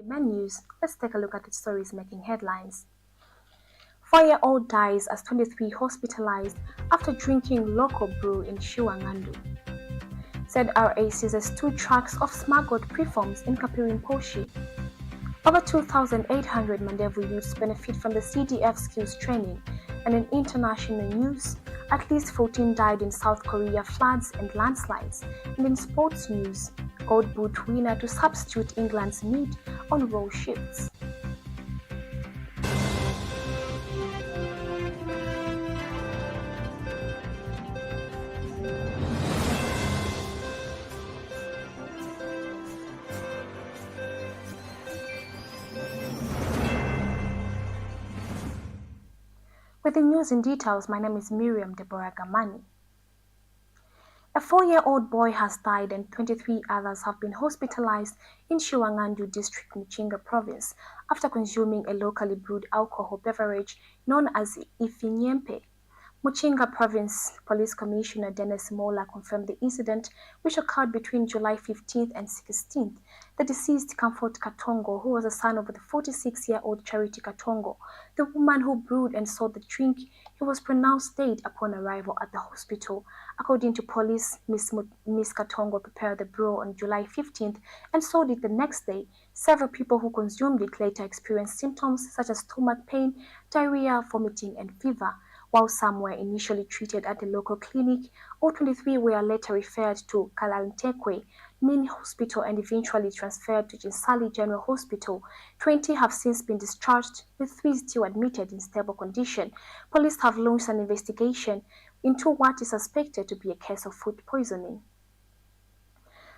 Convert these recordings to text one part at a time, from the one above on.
main news, let's take a look at the stories making headlines. 4-year-old dies as 23 hospitalized after drinking local brew in Shiwang'andu. ZRA seizes 2 trucks of smuggled preforms in Kapiri, Mposhi. Over 2,800 Mandevu youths benefit from the CDF skills training, and in international news, at least 14 died in South Korea floods and landslides. And in sports news, Gold Boot winner to substitute England's Mead on roll shifts. With the news in details, my name is Miriam Deborah Gamani. A 4-year-old boy has died and 23 others have been hospitalized in Shiwang'andu district, Muchinga province, after consuming a locally brewed alcohol beverage known as Ifinyempe. Muchinga Province Police Commissioner Dennis Mola confirmed the incident, which occurred between July 15th and 16th. The deceased, Comfort Katongo, who was the son of the 46-year-old Charity Katongo, the woman who brewed and sold the drink, he was pronounced dead upon arrival at the hospital. According to police, Miss Katongo prepared the brew on July 15th and sold it the next day. Several people who consumed it later experienced symptoms such as stomach pain, diarrhea, vomiting, and fever. While some were initially treated at the local clinic, all 23 were later referred to Kalantekwe Mini Hospital and eventually transferred to Jinsali General Hospital. 20 have since been discharged, with 3 still admitted in stable condition. Police have launched an investigation into what is suspected to be a case of food poisoning.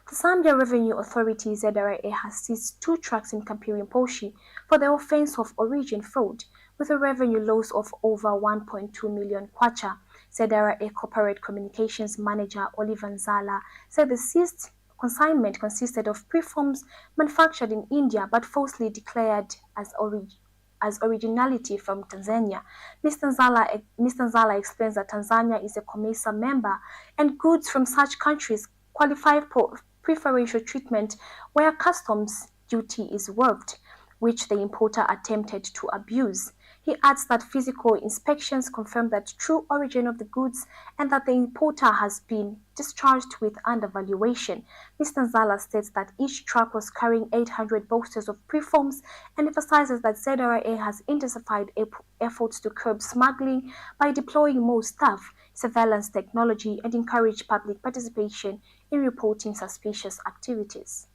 The Zambia Revenue Authority ZRA has seized 2 trucks in Kapiri, Mposhi for the offense of origin fraud, with a revenue loss of over 1.2 million kwacha. ZRA Corporate Communications Manager Oliver Nzala said the seized consignment consisted of preforms manufactured in India but falsely declared as originality from Tanzania. Mr. Nzala explains that Tanzania is a COMESA member and goods from such countries qualify for preferential treatment where customs duty is waived, which the importer attempted to abuse. He adds that physical inspections confirm the true origin of the goods and that the importer has been discharged with undervaluation. Mr. Nzala states that each truck was carrying 800 boxes of preforms and emphasizes that ZRA has intensified efforts to curb smuggling by deploying more staff, surveillance technology, and encourage public participation in reporting suspicious activities.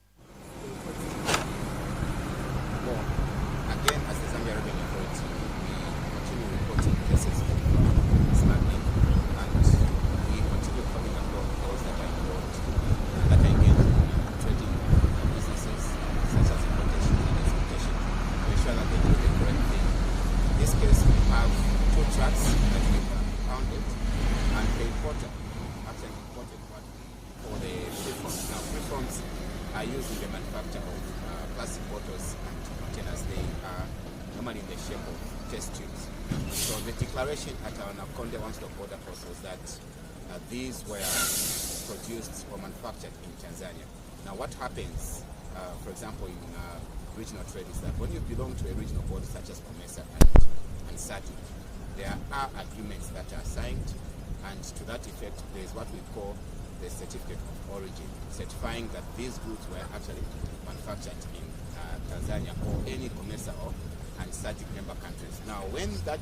Again, as the Zambia Revenue Authority, we continue reporting cases of smuggling, and we continue coming across those that are involved, that are engaged in trading businesses such as importation and exportation, to ensure that they do the correct thing. In this case, we have 2 trucks that we've founded, and the importer actually imported one for the preforms. Now, preforms are used in the manufacture of plastic bottles and containers. They are normally in the shape of test tubes. So the declaration at our Nakonde one-stop border post was that these were produced or manufactured in Tanzania. Now what happens, for example, in regional trade is that when you belong to a regional body such as COMESA and SADC, there are agreements that are signed, and to that effect there is what we call the certificate of origin, certifying that these goods were actually manufactured in Tanzania or any COMESA and SADC member countries. Now, when that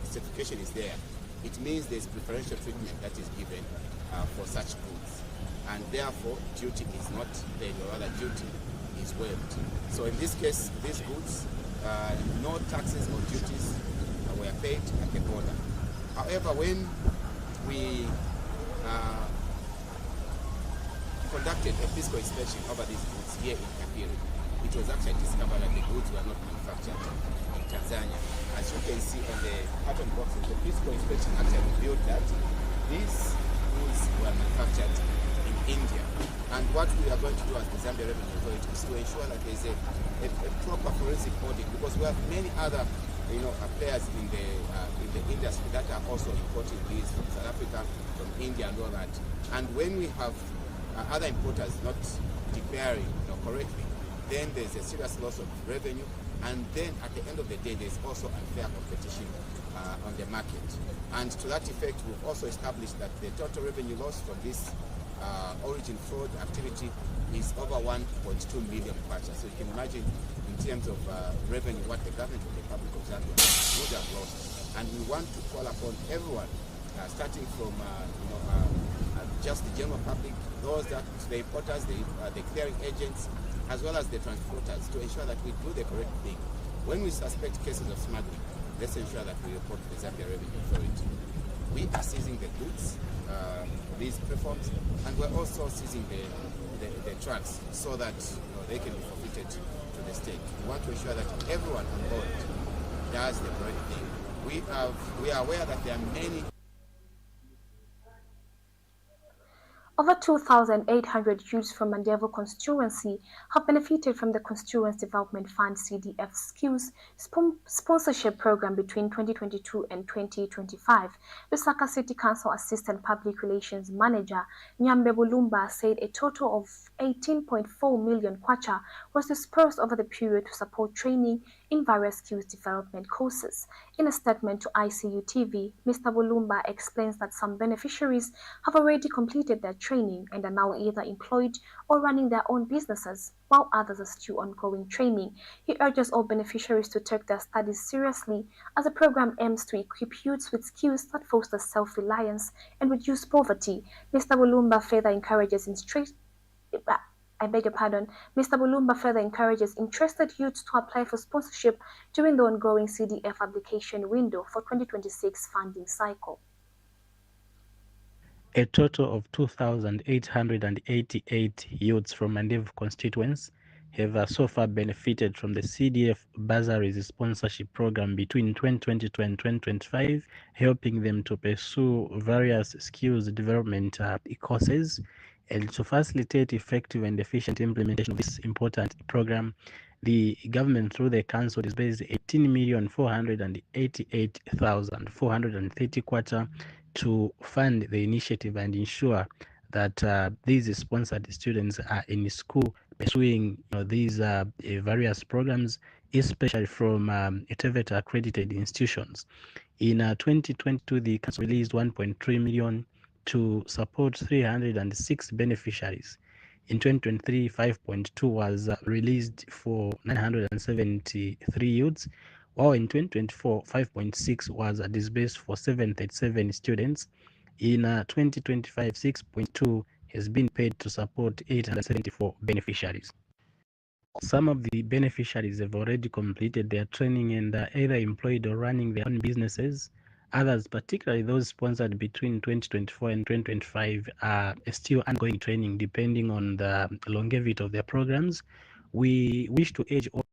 certification is there, it means there's preferential treatment that is given for such goods, and therefore duty is not paid, or rather duty is waived. So in this case, these goods, no taxes or duties were paid at the border. However, when we conducted a physical inspection over these goods here in Kapiri, it was actually discovered that the goods were not manufactured in Tanzania. As you can see on the carton boxes, the physical inspection actually revealed that these goods were manufactured in India. And what we are going to do as the Zambia Revenue Authority is to ensure that there is a proper forensic audit, because we have many other players in the industry that are also importing these from South Africa, from India and all that. And when we have other importers not declaring correctly, then there's a serious loss of revenue, and then at the end of the day, there's also unfair competition on the market. And to that effect, we've also established that the total revenue loss from this origin fraud activity is over 1.2 million kwacha. So you can imagine in terms of revenue what the government of the Republic of Zambia would have lost. And we want to call upon everyone, starting from just the general public, those that the importers, the clearing agents, as well as the transporters, to ensure that we do the correct thing. When we suspect cases of smuggling, let's ensure that we report to the Zambia Revenue Authority. We are seizing the goods, these preforms, and we're also seizing the trucks so that they can be forfeited to the state. We want to ensure that everyone on board does the correct thing. We are aware that there are many. Over 2,800 youths from Mandevu constituency have benefited from the Constituency Development Fund CDF Skills sponsorship program between 2022 and 2025. Lusaka City Council Assistant Public Relations Manager Nyambe Bulumba said a total of 18.4 million kwacha was dispersed over the period to support training in various skills development courses. In a statement to Icu Tv, Mr. Bulumba explains that some beneficiaries have already completed their training and are now either employed or running their own businesses, while others are still ongoing training. He urges all beneficiaries to take their studies seriously, as the program aims to equip youths with skills that foster self-reliance and reduce poverty. Mr. Bulumba further encourages interested youths to apply for sponsorship during the ongoing CDF application window for 2026 funding cycle. A total of 2,888 youths from Mandevu constituents have so far benefited from the CDF bursaries sponsorship program between 2022 and 2025, helping them to pursue various skills development courses. And to facilitate effective and efficient implementation of this important program, the government through the council disbursed 18,488,430 kwacha to fund the initiative and ensure that these sponsored students are in school pursuing these various programs, especially from TVET accredited institutions. In 2022, the council released 1.3 million to support 306 beneficiaries. In 2023, 5.2 was released for 973 youths, while in 2024, 5.6 was disbursed for 737 students. In 2025, 6.2 has been paid to support 874 beneficiaries. Some of the beneficiaries have already completed their training and are either employed or running their own businesses. Others, particularly those sponsored between 2024 and 2025, are still ongoing training depending on the longevity of their programs. We wish to urge all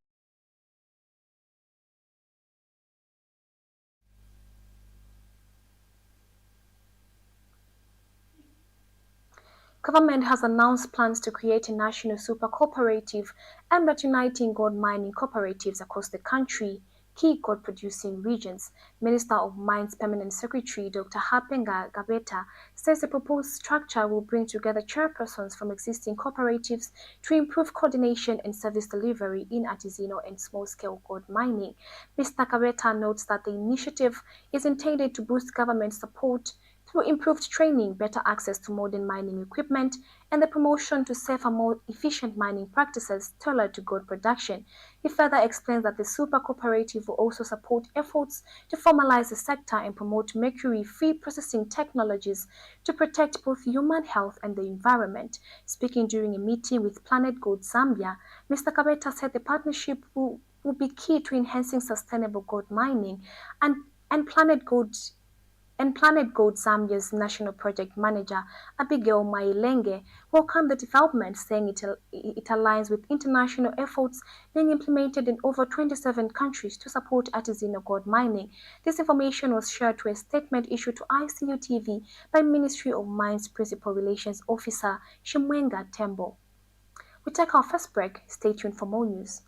Government has announced plans to create a national super cooperative aimed at uniting gold mining cooperatives across the country, key gold-producing regions. Minister of Mines Permanent Secretary Dr. Hapenga Gabeta says the proposed structure will bring together chairpersons from existing cooperatives to improve coordination and service delivery in artisanal and small-scale gold mining. Mr. Gabeta notes that the initiative is intended to boost government support through improved training, better access to modern mining equipment, and the promotion to safer, more efficient mining practices tailored to gold production. He further explains that the super cooperative will also support efforts to formalize the sector and promote mercury-free processing technologies to protect both human health and the environment. Speaking during a meeting with Planet Gold Zambia, Mr. Kabeta said the partnership will be key to enhancing sustainable gold mining, and Planet Gold Zambia's National Project Manager, Abigail Mailenge, welcomed the development, saying it aligns with international efforts being implemented in over 27 countries to support artisanal gold mining. This information was shared to a statement issued to Icu Tv by Ministry of Mines Principal Relations Officer Shiwang'andu Tembo. We take our first break. Stay tuned for more news.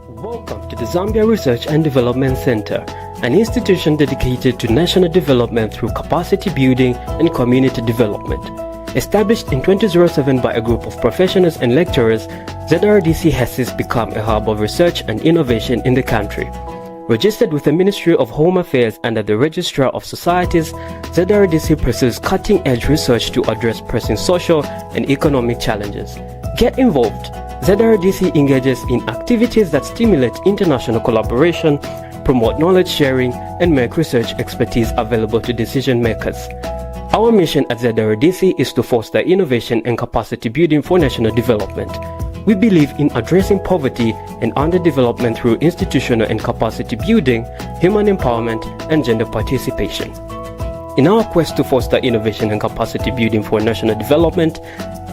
Welcome to the Zambia Research and Development Center, an institution dedicated to national development through capacity building and community development. Established in 2007 by a group of professionals and lecturers, ZRDC has since become a hub of research and innovation in the country. Registered with the Ministry of Home Affairs under the Registrar of Societies, ZRDC pursues cutting-edge research to address pressing social and economic challenges. Get involved. ZRDC engages in activities that stimulate international collaboration, promote knowledge sharing, and make research expertise available to decision makers. Our mission at ZRDC is to foster innovation and capacity building for national development. We believe in addressing poverty and underdevelopment through institutional and capacity building, human empowerment, and gender participation. In our quest to foster innovation and capacity building for national development,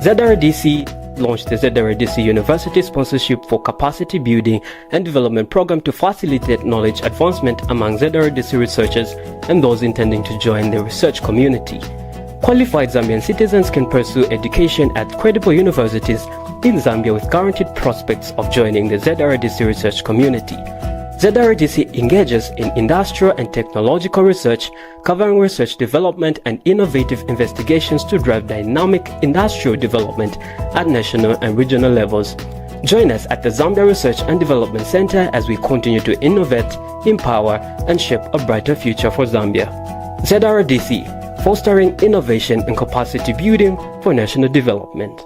ZRDC launched the ZRDC University Sponsorship for Capacity Building and Development Program to facilitate knowledge advancement among ZRDC researchers and those intending to join the research community. Qualified Zambian citizens can pursue education at credible universities in Zambia with guaranteed prospects of joining the ZRDC research community. ZRDC engages in industrial and technological research, covering research development and innovative investigations to drive dynamic industrial development at national and regional levels. Join us at the Zambia Research and Development Center as we continue to innovate, empower, and shape a brighter future for Zambia. ZRDC, fostering innovation and capacity building for national development.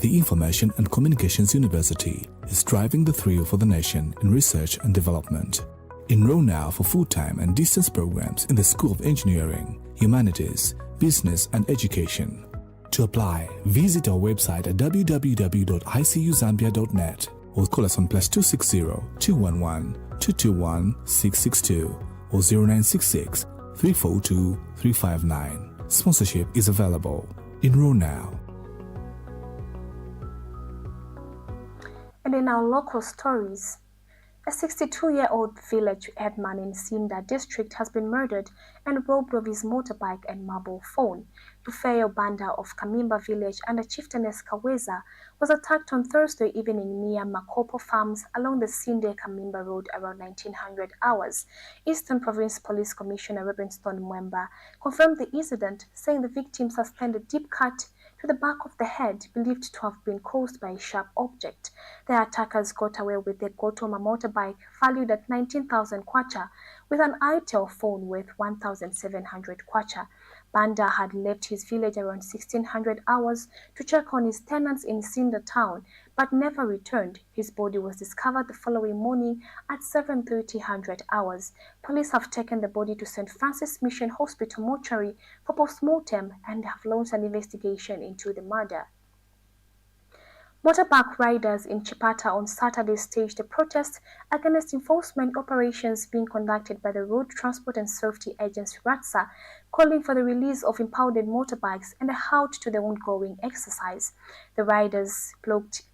The Information and Communications University is driving the thrill for the nation in research and development. Enroll now for full-time and distance programs in the School of Engineering, Humanities, Business and Education. To apply, visit our website at www.icuzambia.net or call us on +260 211 221 662 or 0966 342 359. Sponsorship is available. Enroll now. And in our local stories, a 62-year-old village headman in Sinda district has been murdered and robbed of his motorbike and mobile phone. Tufeyo Banda of Kamimba village and a chieftainess Kaweza was attacked on Thursday evening near Makopo Farms along the Sinde-Kamimba Road around 1900 hours. Eastern Province Police Commissioner Reverend Mwemba confirmed the incident, saying the victim sustained a deep cut to the back of the head, believed to have been caused by a sharp object. The attackers got away with their Gotoma motorbike valued at 19,000 kwacha with an Itel phone worth 1,700 kwacha. Banda had left his village around 1600 hours to check on his tenants in Sinda town, but never returned. His body was discovered the following morning at 7:30 hours. Police have taken the body to St. Francis Mission Hospital mortuary for post-mortem and have launched an investigation into the murder. Motorbike riders in Chipata on Saturday staged a protest against enforcement operations being conducted by the Road Transport and Safety Agency RATSA, calling for the release of impounded motorbikes and a halt to the ongoing exercise. The riders blocked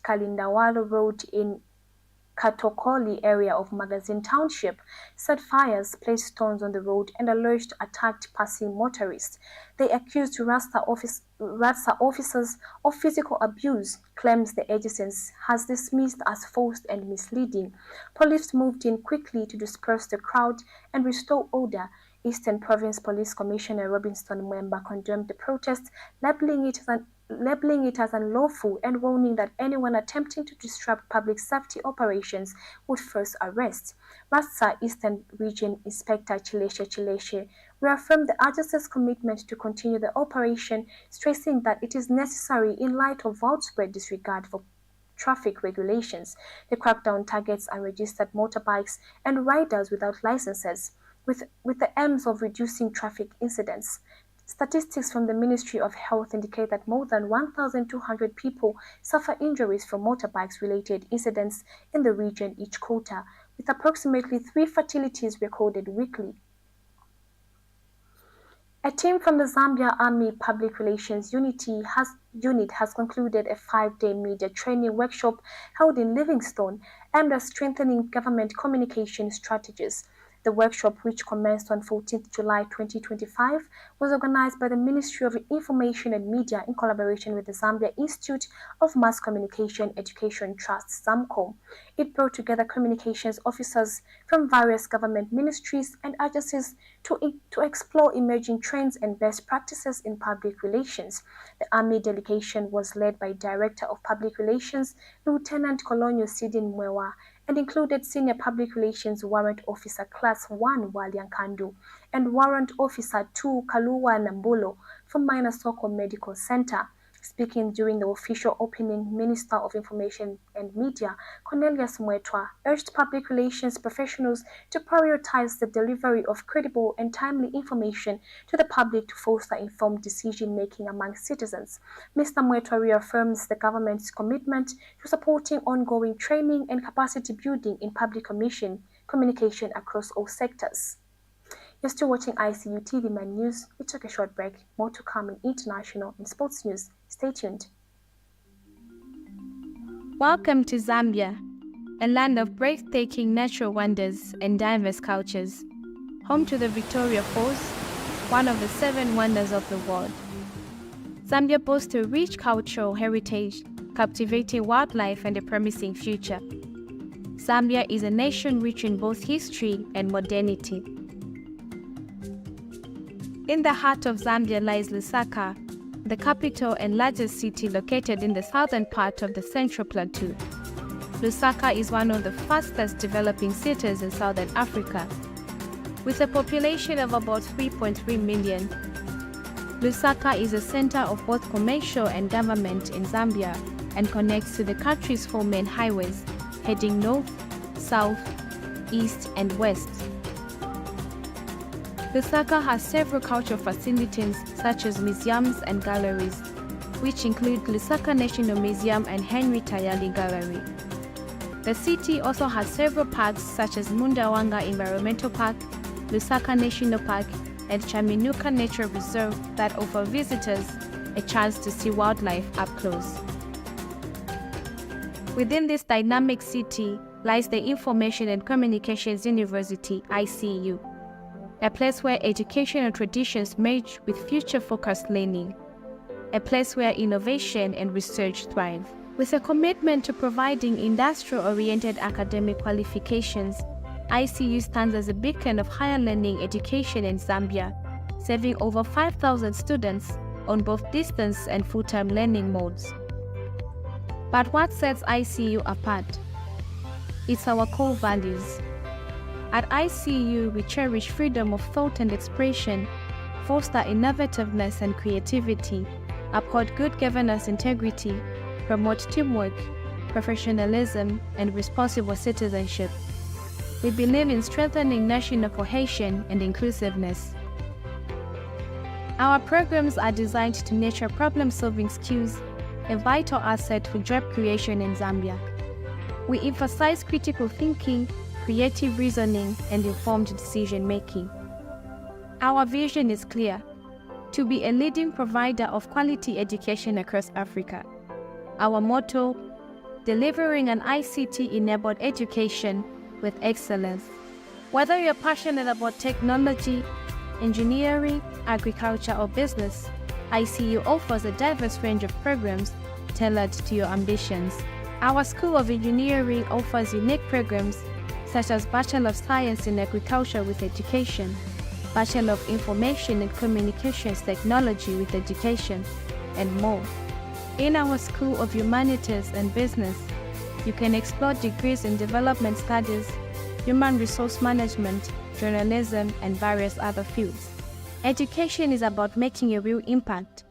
Kalindawalo Road in Katokoli area of Magazine Township, set fires, placed stones on the road, and alleged attacked passing motorists. They accused RATSA officers of physical abuse, claims the agency has dismissed as forced and misleading. Police moved in quickly to disperse the crowd and restore order. Eastern Province Police Commissioner Robinson Mwemba condemned the protest, labeling it as unlawful and warning that anyone attempting to disrupt public safety operations would first arrest. RATSA Eastern Region Inspector Chileshe reaffirmed the agency's commitment to continue the operation, stressing that it is necessary in light of widespread disregard for traffic regulations. The crackdown targets unregistered motorbikes and riders without licenses, with the aims of reducing traffic incidents. Statistics from the Ministry of Health indicate that more than 1,200 people suffer injuries from motorbikes-related incidents in the region each quarter, with approximately 3 fatalities recorded weekly. A team from the Zambia Army Public Relations Unit has concluded a 5-day media training workshop held in Livingstone aimed at strengthening government communication strategies. The workshop, which commenced on 14th July 2025, was organized by the Ministry of Information and Media in collaboration with the Zambia Institute of Mass Communication Education Trust, ZAMCO. It brought together communications officers from various government ministries and agencies to explore emerging trends and best practices in public relations. The Army delegation was led by Director of Public Relations, Lieutenant Colonel Sidin Mwewa, and included Senior Public Relations Warrant Officer Class 1 Shiwang'andu and Warrant Officer 2 Kaluwa Nambulo from Minasoko Medical Center. Speaking during the official opening, Minister of Information and Media, Cornelius Mwetwa, urged public relations professionals to prioritize the delivery of credible and timely information to the public to foster informed decision-making among citizens. Mr. Mwetwa reaffirms the government's commitment to supporting ongoing training and capacity building in public communication across all sectors. You're still watching ICU TV Man News. We took a short break. More to come in international and sports news. Stay tuned. Welcome to Zambia, a land of breathtaking natural wonders and diverse cultures. Home to the Victoria Falls, one of the 7 wonders of the world. Zambia boasts a rich cultural heritage, captivating wildlife and a promising future. Zambia is a nation rich in both history and modernity. In the heart of Zambia lies Lusaka, the capital and largest city located in the southern part of the Central Plateau. Lusaka is one of the fastest developing cities in southern Africa. With a population of about 3.3 million, Lusaka is a center of both commercial and government in Zambia and connects to the country's 4 main highways, heading north, south, east, and west. Lusaka has several cultural facilities such as museums and galleries, which include Lusaka National Museum and Henry Tayali Gallery. The city also has several parks such as Mundawanga Environmental Park, Lusaka National Park, and Chaminuka Nature Reserve that offer visitors a chance to see wildlife up close. Within this dynamic city lies the Information and Communications University, ICU, a place where educational traditions merge with future-focused learning, a place where innovation and research thrive. With a commitment to providing industrial-oriented academic qualifications, ICU stands as a beacon of higher learning education in Zambia, serving over 5,000 students on both distance and full-time learning modes. But what sets ICU apart? It's our core values. At ICU, we cherish freedom of thought and expression, foster innovativeness and creativity, uphold good governance integrity, promote teamwork, professionalism, and responsible citizenship. We believe in strengthening national cohesion and inclusiveness. Our programs are designed to nurture problem-solving skills, a vital asset for job creation in Zambia. We emphasize critical thinking, creative reasoning, and informed decision-making. Our vision is clear: to be a leading provider of quality education across Africa. Our motto: delivering an ICT-enabled education with excellence. Whether you're passionate about technology, engineering, agriculture, or business, ICU offers a diverse range of programs tailored to your ambitions. Our School of Engineering offers unique programs such as Bachelor of Science in Agriculture with Education, Bachelor of Information and Communications Technology with Education, and more. In our School of Humanities and Business, you can explore degrees in Development Studies, Human Resource Management, Journalism, and various other fields. Education is about making a real impact.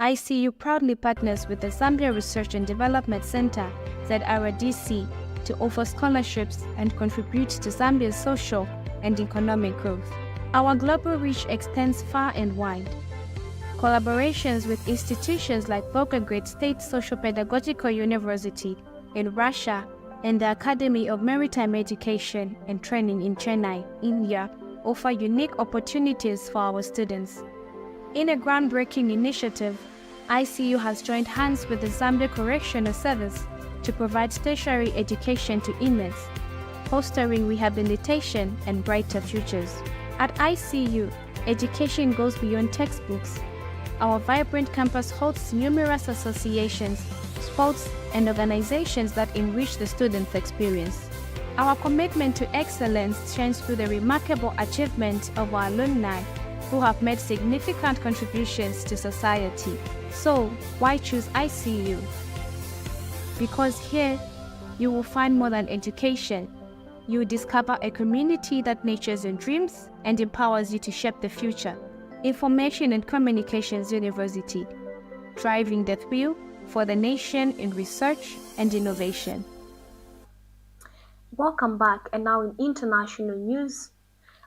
ICU proudly partners with the Zambia Research and Development Center, ZRDC, to offer scholarships and contribute to Zambia's social and economic growth. Our global reach extends far and wide. Collaborations with institutions like Volgograd State Socio-Pedagogical University in Russia and the Academy of Maritime Education and Training in Chennai, India, offer unique opportunities for our students. In a groundbreaking initiative, ICU has joined hands with the Zambia Correctional Service to provide tertiary education to inmates. fostering rehabilitation and brighter futures. At ICU, education goes beyond textbooks. Our vibrant campus hosts numerous associations, sports, and organizations that enrich the student's experience. Our commitment to excellence shines through the remarkable achievement of our alumni who have made significant contributions to society. So, why choose ICU? Because here, you will find more than education. You will discover a community that nurtures your dreams and empowers you to shape the future. Information and Communications University, driving the thrill for the nation in research and innovation. Welcome back, and now in international news.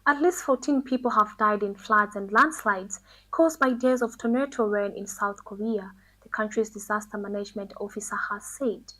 At least 14 people have died in floods and landslides caused by days of tornado rain in South Korea, the country's disaster management officer has said.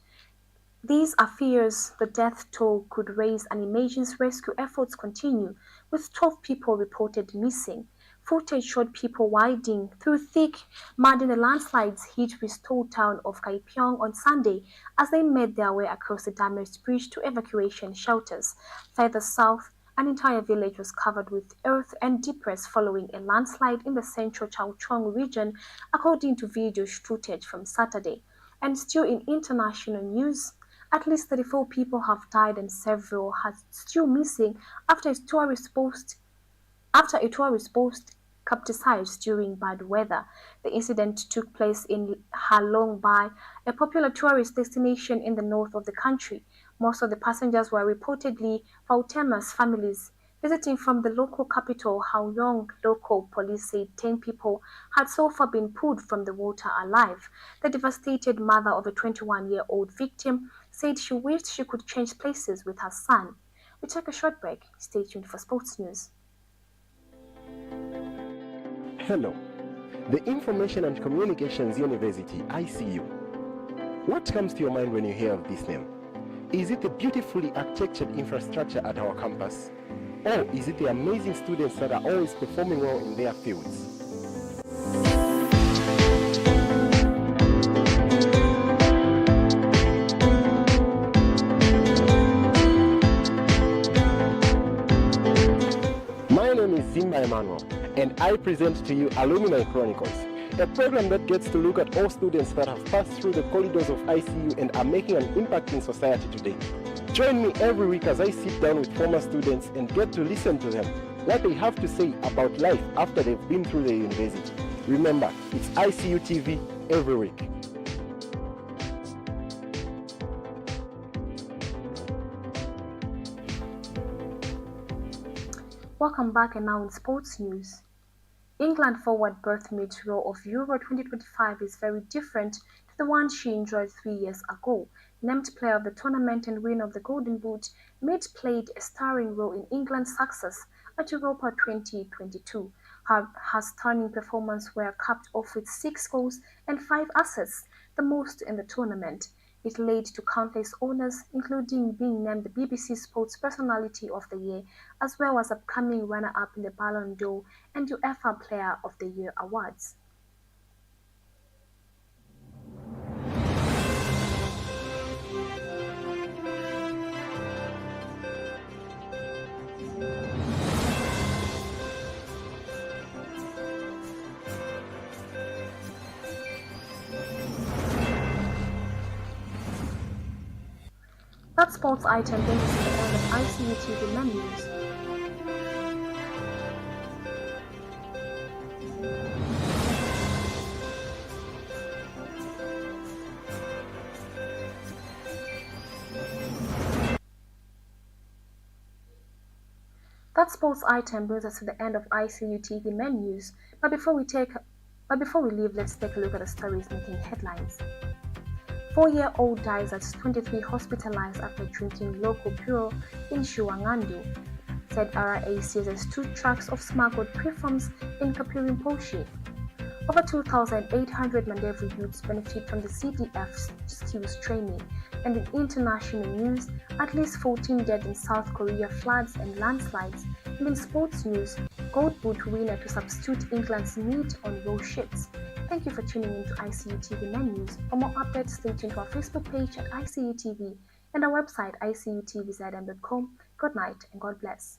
These are fears the death toll could raise, and emergency rescue efforts continue, with 12 people reported missing. Footage showed people wading through thick mud in the landslides hit restored town of Kaipyeong on Sunday as they made their way across the damaged bridge to evacuation shelters. Further south, an entire village was covered with earth and debris following a landslide in the central Chawchong region, according to video footage from Saturday. And still in international news, at least 34 people have died and several are still missing after a tourist boat capsized during bad weather. The incident took place in Halong Bay, a popular tourist destination in the north of the country. Most of the passengers were reportedly Fautema's families visiting from the local capital. Haoyong. Local police said 10 people had so far been pulled from the water alive. The devastated mother of a 21-year-old victim said she wished she could change places with her son. We take a short break. Stay tuned for sports news. Hello, the Information and Communications University, ICU. What comes to your mind when you hear of this name? Is it the beautifully architectured infrastructure at our campus? Or is it the amazing students that are always performing well in their fields? My name is Zimba Emmanuel, and I present to you Alumni Chronicles, a program that gets to look at all students that have passed through the corridors of ICU and are making an impact in society today. Join me every week as I sit down with former students and get to listen to them, what they have to say about life after they've been through the university. Remember, it's Icu TV every week. Welcome back, and now in sports news. England forward Beth Mead's role of Euro 2025 is very different to the one she enjoyed 3 years ago. Named player of the tournament and winner of the Golden Boot, Mead played a starring role in England's success at Europa 2022. Her stunning performance were capped off with 6 goals and 5 assists, the most in the tournament. It led to countless honours, including being named the BBC Sports Personality of the Year, as well as upcoming runner-up in the Ballon d'Or and UEFA Player of the Year awards. That sports item brings us to the end of Icu TV menus. That sports item brings us to the end of Icu TV menus. But before we leave, let's take a look at the stories making headlines. 4-year-old dies at 23 hospitalized after drinking local Brew in Shiwang'andu. ZRA seizes 2 trucks of smuggled Preforms in Kapiri, Mposhi. Over 2,800 Mandevu youths benefit from the CDF's skills training. And in international news, at least 14 dead in South Korea floods and landslides. And in sports news, Gold Boot winner to substitute England's Mead on row ships. Thank you for tuning in to Icu TV menus. For more updates, stay tuned to our Facebook page at Icu TV and our website icutvzm.com. Good night and God bless.